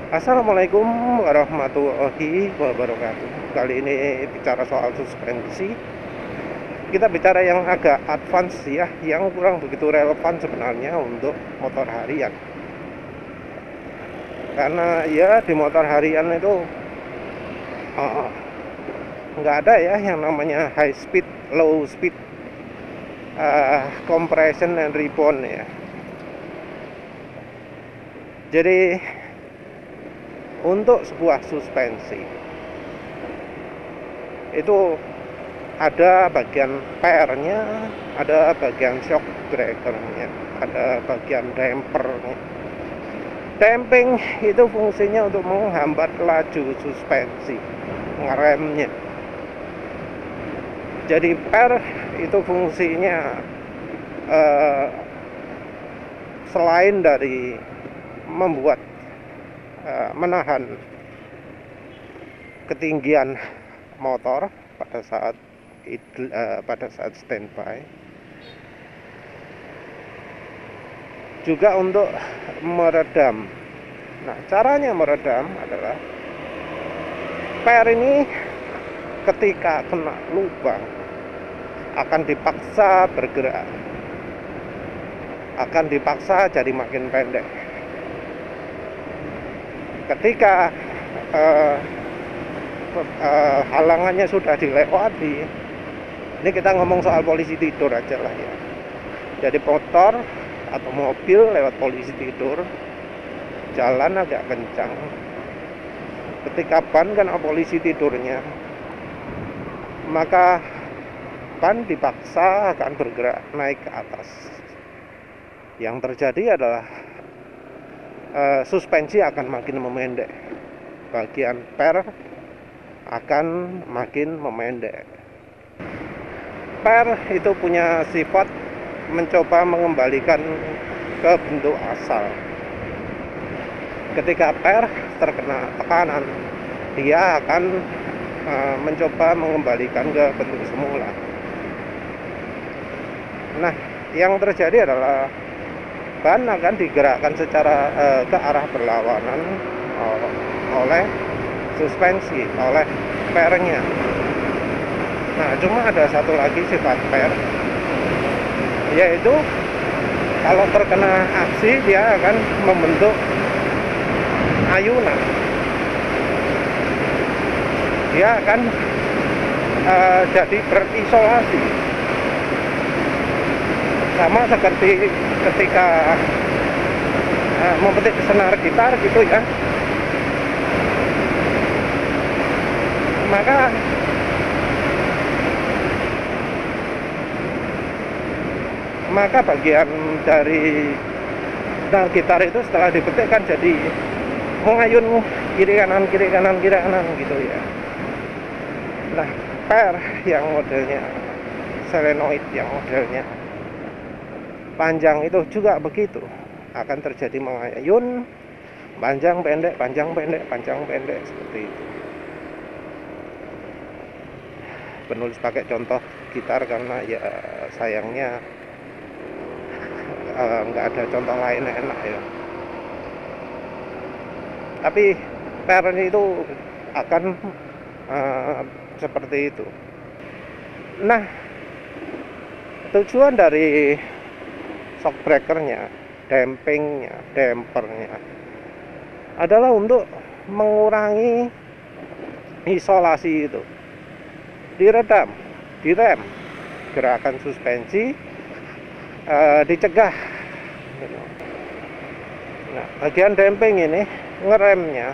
Assalamualaikum warahmatullahi wabarakatuh. Kali ini bicara soal suspensi. Kita bicara yang agak advance ya, yang kurang begitu relevan sebenarnya untuk motor harian. Karena ya di motor harian itu uh, nggak ada ya yang namanya high speed, low speed, compression and rebound ya. Jadi untuk sebuah suspensi itu ada bagian pairnya, ada bagian shock breakernya, ada bagian dampernya. Damping itu fungsinya untuk menghambat laju suspensi, ngeremnya. Jadi pair itu fungsinya selain dari membuat menahan ketinggian motor pada saat standby, juga untuk meredam. Nah, caranya meredam adalah pair ini ketika kena lubang akan dipaksa bergerak, akan dipaksa jadi makin pendek. Ketika halangannya sudah dilewati, ini kita ngomong soal polisi tidur aja lah ya. Jadi motor atau mobil lewat polisi tidur, jalan agak kencang. Ketika ban kena polisi tidurnya, maka ban dipaksa akan bergerak naik ke atas. Yang terjadi adalah suspensi akan makin memendek, bagian pair akan makin memendek. Pair itu punya sifat mencoba mengembalikan ke bentuk asal. Ketika pair terkena tekanan, dia akan mencoba mengembalikan ke bentuk semula. Nah, yang terjadi adalah ban akan digerakkan secara ke arah berlawanan oleh suspensi, oleh pairnya. Nah, cuma ada satu lagi sifat pair, yaitu kalau terkena aksi dia akan membentuk ayunan. Dia akan jadi berisolasi, sama seperti ketika memetik senar gitar gitu ya. Maka bagian dari senar gitar itu setelah dipetik kan jadi mengayun kiri kanan gitu ya. Nah, pair yang modelnya solenoid, yang modelnya panjang itu juga begitu, akan terjadi mengayun panjang pendek seperti itu. Penulis pakai contoh gitar karena ya sayangnya nggak ada contoh lain enak ya. Tapi pair itu akan seperti itu. Nah, tujuan dari shock breakernya, dampingnya, dampernya adalah untuk mengurangi isolasi itu, direm gerakan suspensi, dicegah. Nah, bagian damping ini ngeremnya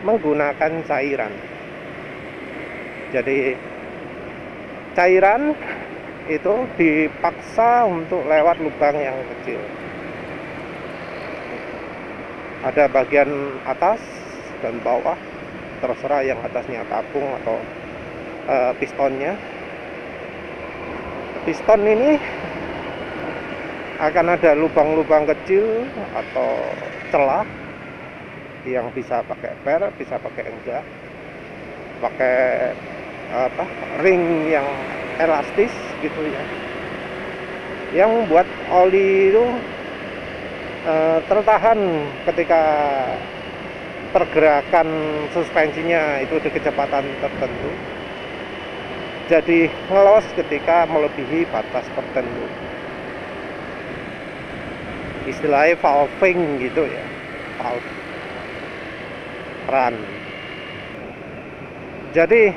menggunakan cairan. Jadi cairan itu dipaksa untuk lewat lubang yang kecil. Ada bagian atas dan bawah, terserah yang atasnya tabung atau pistonnya. Piston ini akan ada lubang-lubang kecil atau celah yang bisa pakai pair, bisa pakai enggak, pakai ring yang elastis gitu ya, yang buat oli itu tertahan ketika pergerakan suspensinya itu di kecepatan tertentu, jadi ngelos ketika melebihi batas tertentu. Istilahnya valving gitu ya, valve run. Jadi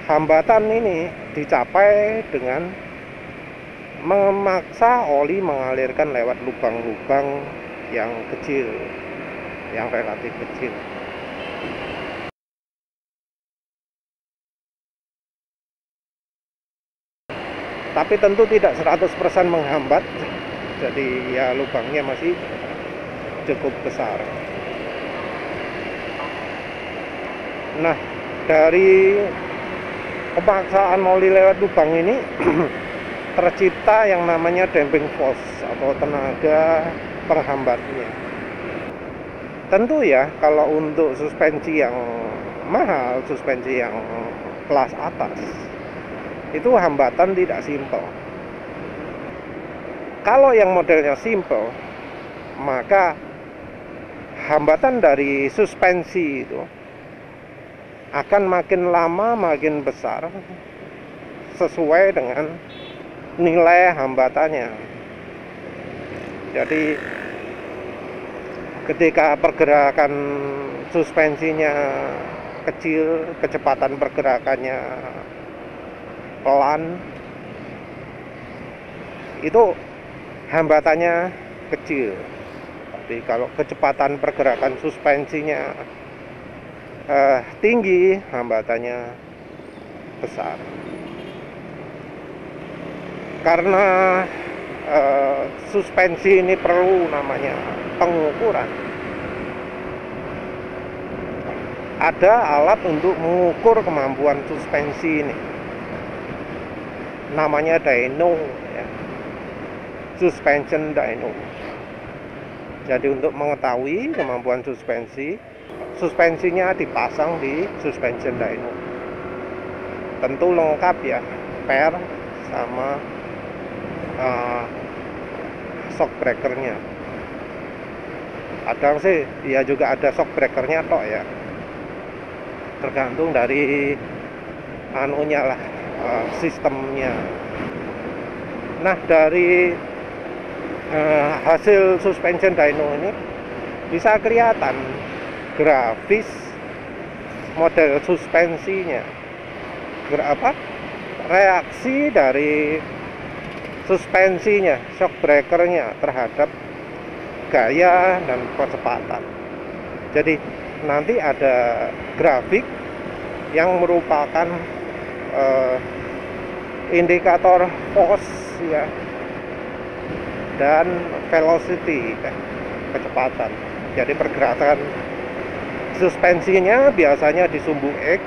hambatan ini dicapai dengan memaksa oli mengalirkan lewat lubang-lubang yang kecil, yang relatif kecil. Tapi tentu tidak 100% menghambat, jadi ya lubangnya masih cukup besar. Nah, dari pemaksaan oli lewat lubang ini tercipta yang namanya damping force atau tenaga penghambatnya. Tentu ya, kalau untuk suspensi yang mahal, suspensi yang kelas atas, itu hambatan tidak simpel. Kalau yang modelnya simple, maka hambatan dari suspensi itu akan makin lama makin besar sesuai dengan nilai hambatannya. Jadi ketika pergerakan suspensinya kecil, kecepatan pergerakannya pelan, itu hambatannya kecil. Tapi kalau kecepatan pergerakan suspensinya tinggi, hambatannya besar. Karena suspensi ini perlu namanya pengukuran. Ada alat untuk mengukur kemampuan suspensi ini, namanya dyno ya. Suspension dyno. Jadi untuk mengetahui kemampuan suspensi, suspensinya dipasang di suspension dyno. Tentu lengkap ya, per sama shock breakernya. Kadang sih ya juga ada shock breakernya tok ya, tergantung dari anunya lah, sistemnya. Nah, dari hasil suspension dyno ini bisa kelihatan grafis model suspensinya, reaksi dari suspensinya, shock breakernya terhadap gaya dan kecepatan. Jadi nanti ada grafik yang merupakan indikator force ya, dan velocity, kecepatan. Jadi pergerakan suspensinya biasanya di sumbu X,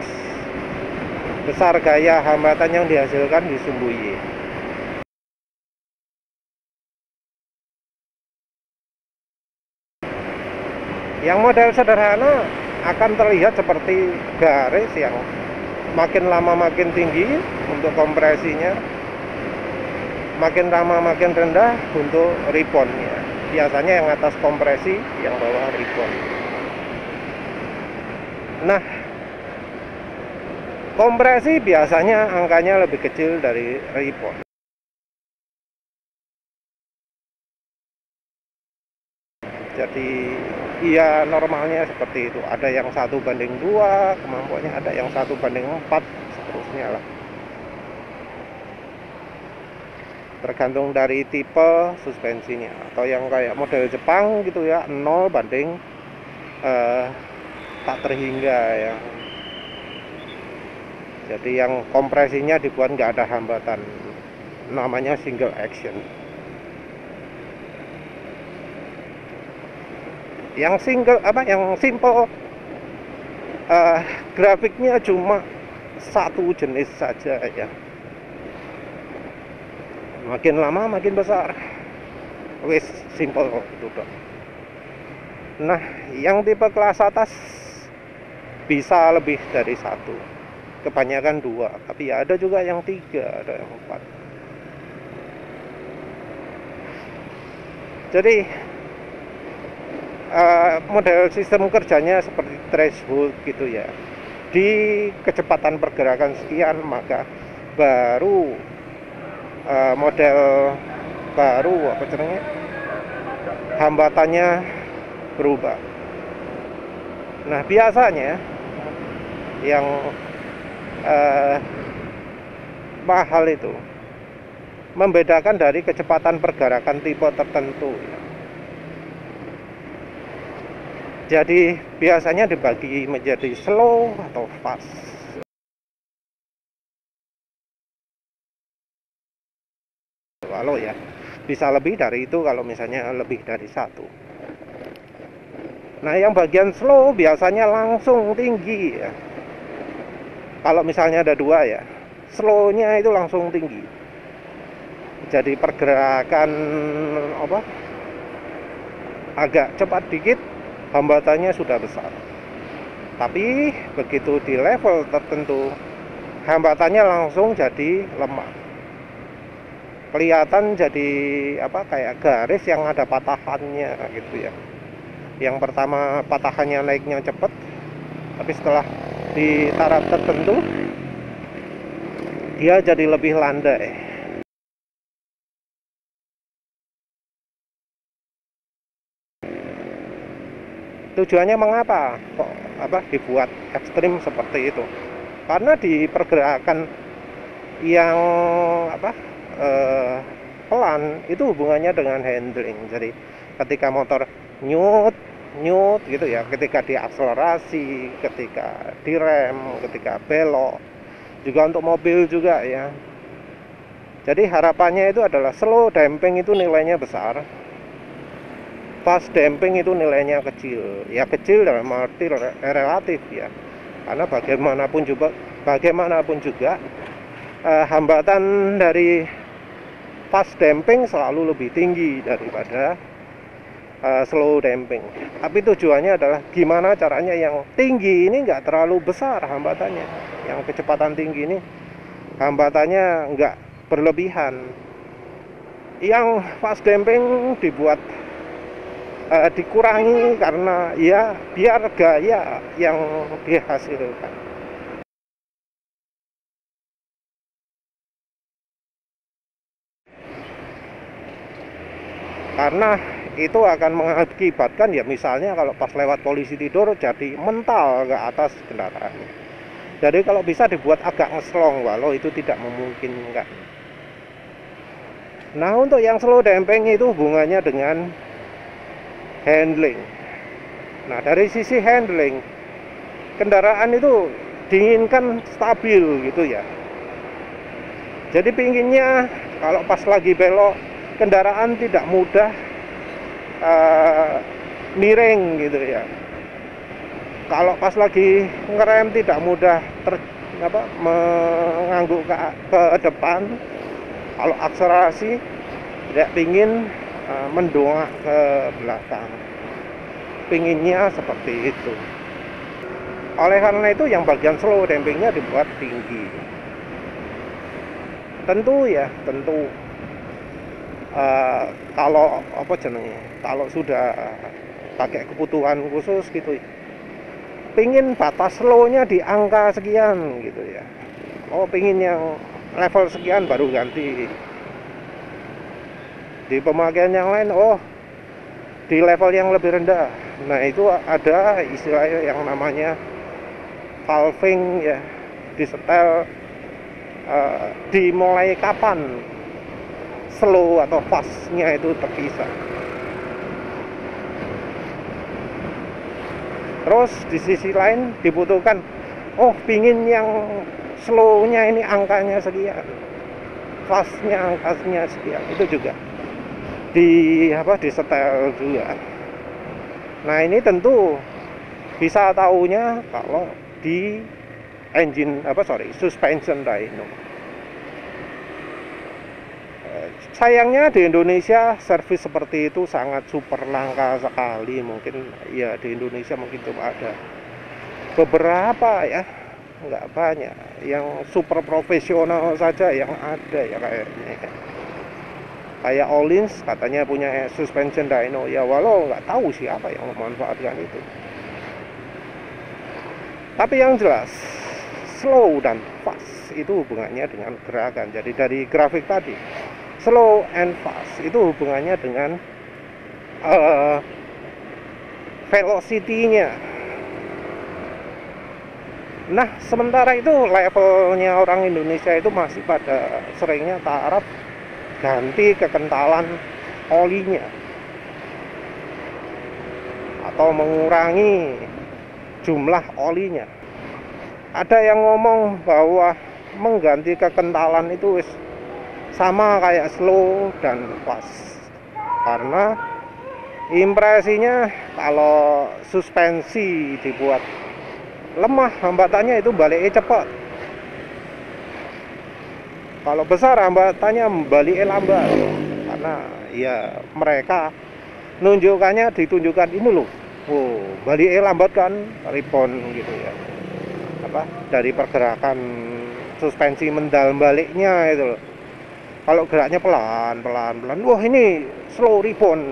besar gaya hambatan yang dihasilkan di sumbu Y. Yang model sederhana akan terlihat seperti garis yang makin lama makin tinggi untuk kompresinya, makin lama makin rendah untuk reboundnya. Biasanya yang atas kompresi, yang bawah rebound. Nah, kompresi biasanya angkanya lebih kecil dari rebound. Jadi iya, normalnya seperti itu. Ada yang 1:2 kemampuannya, ada yang 1:4, seterusnya lah. Tergantung dari tipe suspensinya. Atau yang kayak model Jepang gitu ya, 0 tak terhingga ya. Jadi yang kompresinya dibuat nggak ada hambatan, namanya single action. Yang simple, grafiknya cuma satu jenis saja ya. Makin lama makin besar, wis simple itu dong. Nah, yang tipe kelas atas bisa lebih dari satu, kebanyakan 2, tapi ya ada juga yang 3, ada yang 4. Jadi model sistem kerjanya seperti threshold gitu ya. Di kecepatan pergerakan sekian maka baru model baru apa namanya, hambatannya berubah. Nah biasanya yang mahal itu membedakan dari kecepatan pergerakan tipe tertentu ya. Jadi biasanya dibagi menjadi slow atau fast. Kalau ya bisa lebih dari itu kalau misalnya lebih dari satu. Nah yang bagian slow biasanya langsung tinggi ya. Kalau misalnya ada dua ya, slownya itu langsung tinggi. Jadi pergerakan apa agak cepat dikit, hambatannya sudah besar. Tapi begitu di level tertentu, hambatannya langsung jadi lemah. Kelihatan jadi apa kayak garis yang ada patahannya gitu ya. Yang pertama patahannya naiknya cepat, tapi setelah di taraf tertentu dia jadi lebih landai. Tujuannya mengapa kok dibuat ekstrim seperti itu? Karena di pergerakan yang pelan itu hubungannya dengan handling. Jadi ketika motor nyut gitu ya, ketika diakselerasi, ketika direm, ketika belok, juga untuk mobil juga ya. Jadi harapannya itu adalah slow damping itu nilainya besar, fast damping itu nilainya kecil. Ya kecil dalam arti relatif ya, karena bagaimanapun juga hambatan dari fast damping selalu lebih tinggi daripada slow damping. Tapi tujuannya adalah gimana caranya yang tinggi ini nggak terlalu besar hambatannya, yang kecepatan tinggi ini hambatannya nggak berlebihan. Yang fast damping dibuat dikurangi karena ya biar gaya yang dihasilkan. Karena itu akan mengakibatkan ya misalnya kalau pas lewat polisi tidur jadi mental ke atas kendaraan. Jadi kalau bisa dibuat agak ngeslong, walau itu tidak memungkinkan. Nah untuk yang slow damping itu hubungannya dengan handling. Nah dari sisi handling, kendaraan itu diinginkan stabil gitu ya. Jadi pinginnya kalau pas lagi belok kendaraan tidak mudah miring gitu ya. Kalau pas lagi ngerem tidak mudah mengangguk ke depan. Kalau akselerasi tidak pingin mendongak ke belakang. Pinginnya seperti itu. Oleh karena itu yang bagian slow dampingnya dibuat tinggi. Tentu kalau sudah pakai kebutuhan khusus gitu, pingin batas slow-nya di angka sekian gitu ya. Pingin yang level sekian baru ganti. Di pemakaian yang lain, di level yang lebih rendah. Nah itu ada istilah yang namanya valving ya, disetel dimulai kapan slow atau fast-nya itu terpisah. Terus di sisi lain dibutuhkan pingin yang slow-nya ini angkanya sekian, fast-nya angkanya sekian, itu juga disetel juga. Nah ini tentu bisa tahunya kalau di suspension dyno. Sayangnya di Indonesia servis seperti itu sangat super langka sekali. Mungkin ya di Indonesia mungkin cuma ada beberapa ya, nggak banyak. Yang super profesional saja yang ada ya kayaknya. Kayak Ohlins katanya punya suspension dyno, ya walau nggak tahu siapa yang memanfaatkan itu. Tapi yang jelas slow dan fast itu hubungannya dengan gerakan. Jadi dari grafik tadi, slow and fast itu hubungannya dengan velocity-nya. Nah, sementara itu levelnya orang Indonesia itu masih pada seringnya taraf ganti kekentalan olinya atau mengurangi jumlah olinya. Ada yang ngomong bahwa mengganti kekentalan itu sama kayak slow dan fast, karena impresinya kalau suspensi dibuat lemah, hambatannya itu baliknya cepat. Kalau besar hambatannya baliknya lambat, karena ya mereka ditunjukkan ini loh, oh baliknya lambat kan, rebound gitu ya, apa dari pergerakan suspensi mendal baliknya itu loh. Kalau geraknya pelan, wah ini slow rebound.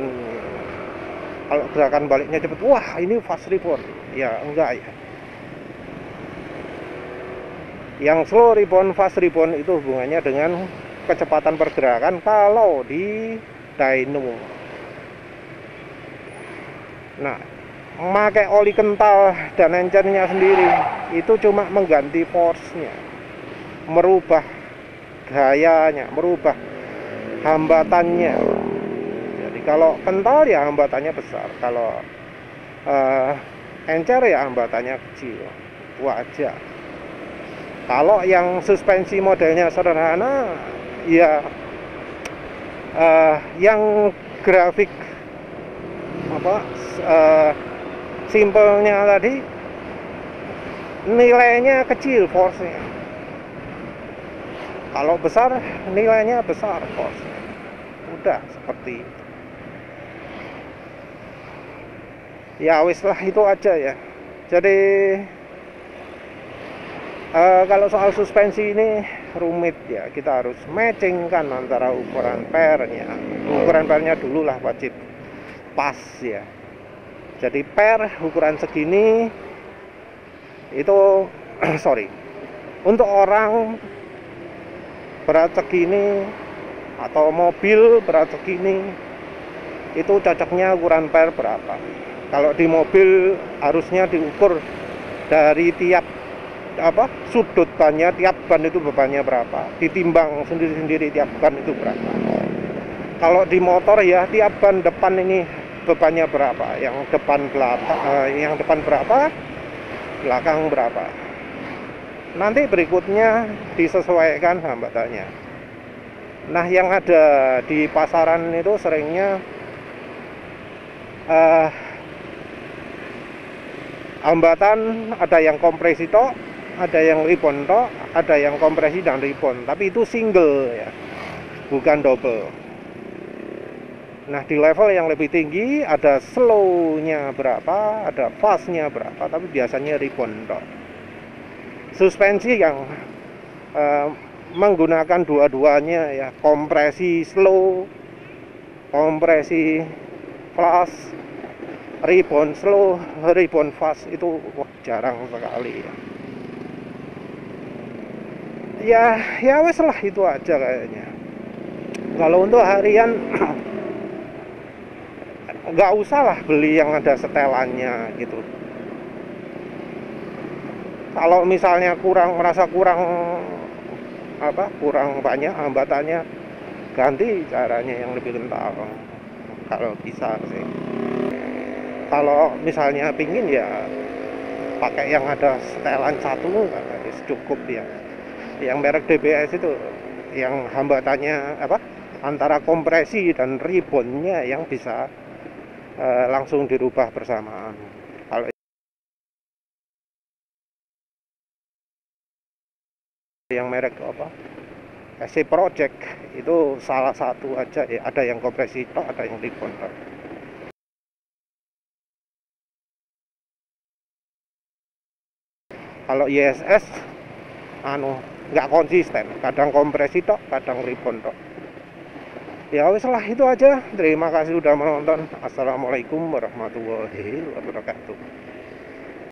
Kalau gerakan baliknya cepat, wah ini fast rebound. Ya enggak ya. Yang slow rebound, fast rebound itu hubungannya dengan kecepatan pergerakan kalau di dyno. Nah, memakai oli kental dan encernya sendiri itu cuma mengganti force-nya, merubah gayanya, merubah hambatannya. Jadi kalau kental ya hambatannya besar, kalau encer ya hambatannya kecil, wajar. Kalau yang suspensi modelnya sederhana, ya yang grafik simpelnya tadi nilainya kecil force-nya. Kalau besar nilainya besar force-nya. Udah seperti itu. Ya wis lah, itu aja ya. Jadi kalau soal suspensi ini rumit ya, kita harus matchingkan antara ukuran pernya. Ukuran pernya dulu lah wajib pas ya. Jadi per ukuran segini itu sorry, untuk orang berat segini atau mobil berat segini itu cocoknya ukuran per berapa. Kalau di mobil harusnya diukur dari tiap sudut bannya, tiap ban itu bebannya berapa, ditimbang sendiri-sendiri tiap ban itu berapa. Kalau di motor ya tiap ban depan ini bebannya berapa, yang depan berapa, belakang berapa. Nanti berikutnya disesuaikan hambatannya. Nah, yang ada di pasaran itu seringnya hambatan ada yang kompresi tok, ada yang rebound tok, ada yang kompresi dan rebound, tapi itu single ya, bukan double. Nah, di level yang lebih tinggi ada slow-nya berapa, ada fast-nya berapa, tapi biasanya rebound tok. Suspensi yang menggunakan dua-duanya ya, kompresi slow, kompresi fast, rebound slow, rebound fast, itu jarang sekali ya. Ya wes lah, itu aja kayaknya. Kalau untuk harian nggak usah lah beli yang ada setelannya gitu. Kalau misalnya merasa kurang banyak hambatannya, ganti caranya yang lebih kental kalau bisa sih. Kalau misalnya pingin ya pakai yang ada setelan satu, cukup ya. Yang merek DBS itu yang hambatannya antara kompresi dan reboundnya yang bisa langsung dirubah bersamaan. Kalau yang merek SC Project itu salah satu aja ya, ada yang kompresi tok, ada yang rebound tok. Kalau ISS nggak konsisten, kadang kompresi tok, kadang rebound tok. Ya wis lah, itu aja. Terima kasih sudah menonton. Assalamualaikum warahmatullahi wabarakatuh.